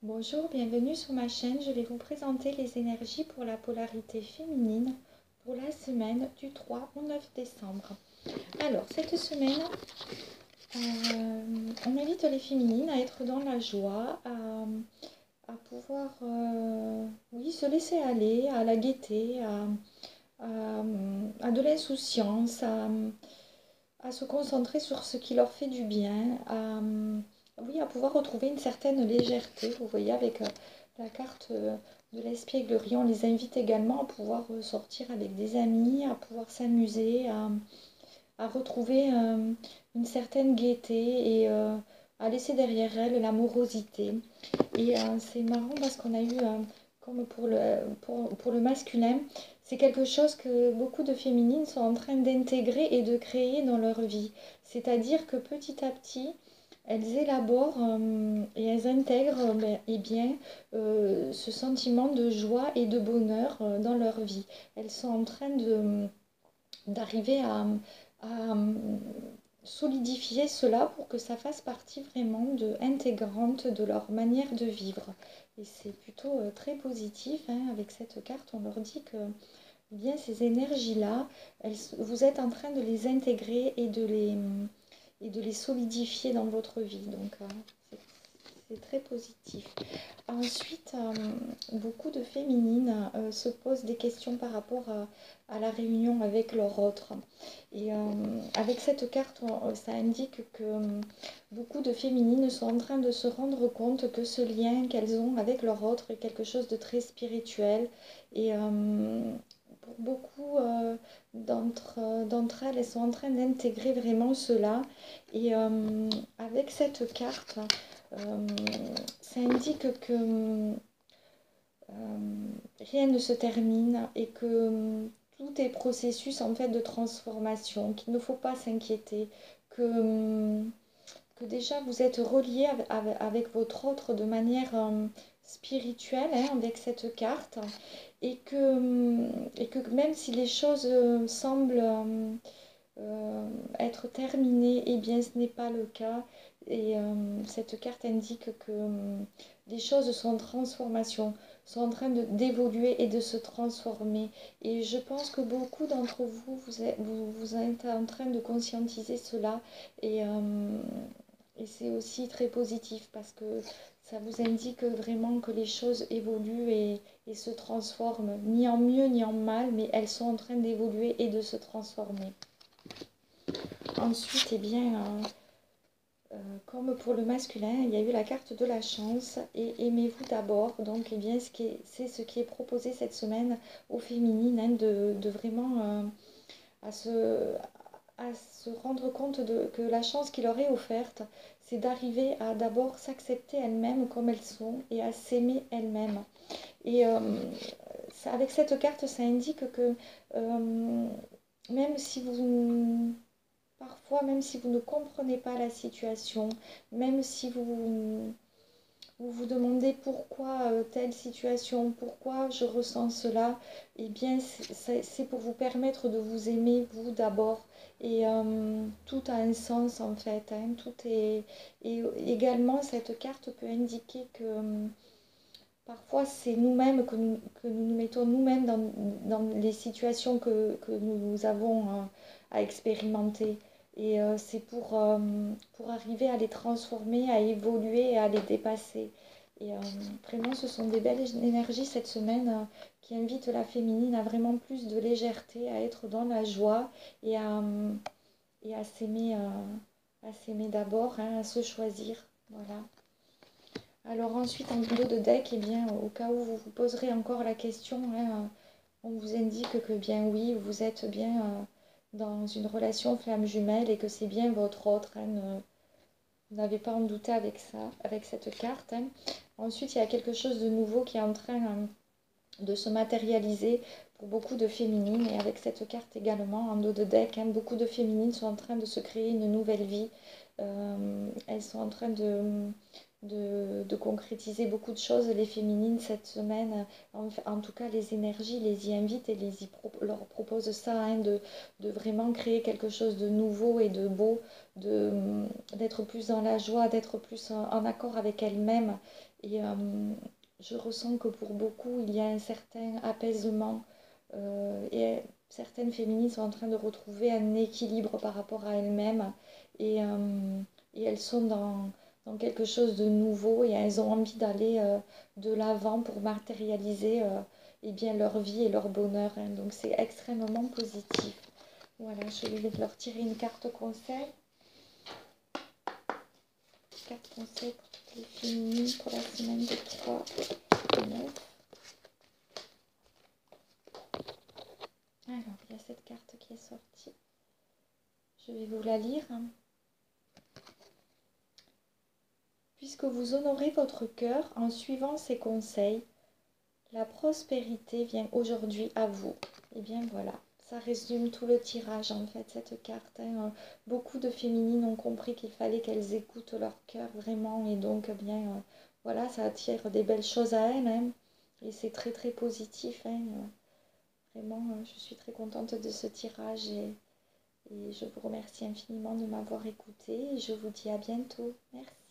Bonjour, bienvenue sur ma chaîne. Je vais vous présenter les énergies pour la polarité féminine pour la semaine du 3 au 9 décembre. Alors, cette semaine, on invite les féminines à être dans la joie, à pouvoir oui, se laisser aller, à la gaieté, à de l'insouciance, à se concentrer sur ce qui leur fait du bien, oui, à pouvoir retrouver une certaine légèreté. Vous voyez, avec la carte de l'espièglerie, on les invite également à pouvoir sortir avec des amis, à pouvoir s'amuser, à retrouver une certaine gaieté et à laisser derrière elles l'amorosité. Et c'est marrant parce qu'on a eu, comme pour le masculin, c'est quelque chose que beaucoup de féminines sont en train d'intégrer et de créer dans leur vie. C'est-à-dire que petit à petit, elles élaborent et elles intègrent eh bien, ce sentiment de joie et de bonheur dans leur vie. Elles sont en train d'arriver à solidifier cela pour que ça fasse partie vraiment intégrante de leur manière de vivre. Et c'est plutôt très positif, hein. Avec cette carte, on leur dit que eh bien, ces énergies-là, vous êtes en train de les intégrer et de les solidifier dans votre vie. Donc, c'est très positif. Ensuite, beaucoup de féminines se posent des questions par rapport à la réunion avec leur autre. Et avec cette carte, ça indique que beaucoup de féminines sont en train de se rendre compte que ce lien qu'elles ont avec leur autre est quelque chose de très spirituel. Et pour beaucoup d'entre elles, elles sont en train d'intégrer vraiment cela. Et avec cette carte, euh, ça indique que rien ne se termine et que tout est processus en fait de transformation, qu'il ne faut pas s'inquiéter, que déjà vous êtes relié avec votre autre de manière spirituelle, hein, avec cette carte, et que même si les choses semblent être terminées, eh bien ce n'est pas le cas. Et cette carte indique que les choses sont en transformation, sont en train d'évoluer et de se transformer. Et je pense que beaucoup d'entre vous, vous êtes en train de conscientiser cela. Et c'est aussi très positif parce que ça vous indique vraiment que les choses évoluent et se transforment, ni en mieux ni en mal, mais elles sont en train d'évoluer et de se transformer. Ensuite, eh bien, comme pour le masculin, il y a eu la carte de la chance et aimez-vous d'abord. Donc, eh bien, c'est ce qui est proposé cette semaine aux féminines, hein, de vraiment à se rendre compte que la chance qui leur est offerte, c'est d'arriver à d'abord s'accepter elles-mêmes comme elles sont et à s'aimer elles-mêmes. Et avec cette carte, ça indique que même si vous parfois, même si vous ne comprenez pas la situation, même si vous demandez pourquoi telle situation, pourquoi je ressens cela, eh bien c'est pour vous permettre de vous aimer vous d'abord. Et tout a un sens en fait, hein. Et également cette carte peut indiquer que parfois c'est nous-mêmes que nous mettons nous-mêmes dans les situations que nous avons à expérimenter. Et c'est pour arriver à les transformer, à évoluer et à les dépasser. Et vraiment, ce sont des belles énergies cette semaine qui invitent la féminine à vraiment plus de légèreté, à être dans la joie et à s'aimer d'abord, hein, à se choisir. Voilà. Alors ensuite, en dos de deck, eh bien, au cas où vous vous poserez encore la question, hein, on vous indique que bien oui, vous êtes bien dans une relation flamme jumelle et que c'est bien votre autre, hein, vous n'avez pas à en douter avec ça, avec cette carte, hein. Ensuite, il y a quelque chose de nouveau qui est en train de se matérialiser pour beaucoup de féminines. Et avec cette carte également, en dos de deck, hein, beaucoup de féminines sont en train de se créer une nouvelle vie. Elles sont en train de concrétiser beaucoup de choses, les féminines, cette semaine. En tout cas, les énergies les y invitent et leur proposent ça, hein, de vraiment créer quelque chose de nouveau et de beau, d'être plus dans la joie, d'être plus en accord avec elles-mêmes. Et je ressens que pour beaucoup, il y a un certain apaisement. Et certaines féminines sont en train de retrouver un équilibre par rapport à elles-mêmes. Et, et elles sont dans quelque chose de nouveau et elles ont envie d'aller de l'avant pour matérialiser eh bien, leur vie et leur bonheur, hein. Donc c'est extrêmement positif. Voilà, je vais leur tirer une carte conseil. Carte conseil pour toutes les féminines pour la semaine de 3 et 9. Alors, il y a cette carte qui est sortie. Je vais vous la lire, hein. Puisque vous honorez votre cœur en suivant ses conseils, la prospérité vient aujourd'hui à vous. Et bien voilà, ça résume tout le tirage en fait, cette carte, hein. Beaucoup de féminines ont compris qu'il fallait qu'elles écoutent leur cœur vraiment et donc bien voilà, ça attire des belles choses à elles, hein. Et c'est très très positif, hein. Vraiment, je suis très contente de ce tirage et je vous remercie infiniment de m'avoir écouté et je vous dis à bientôt. Merci.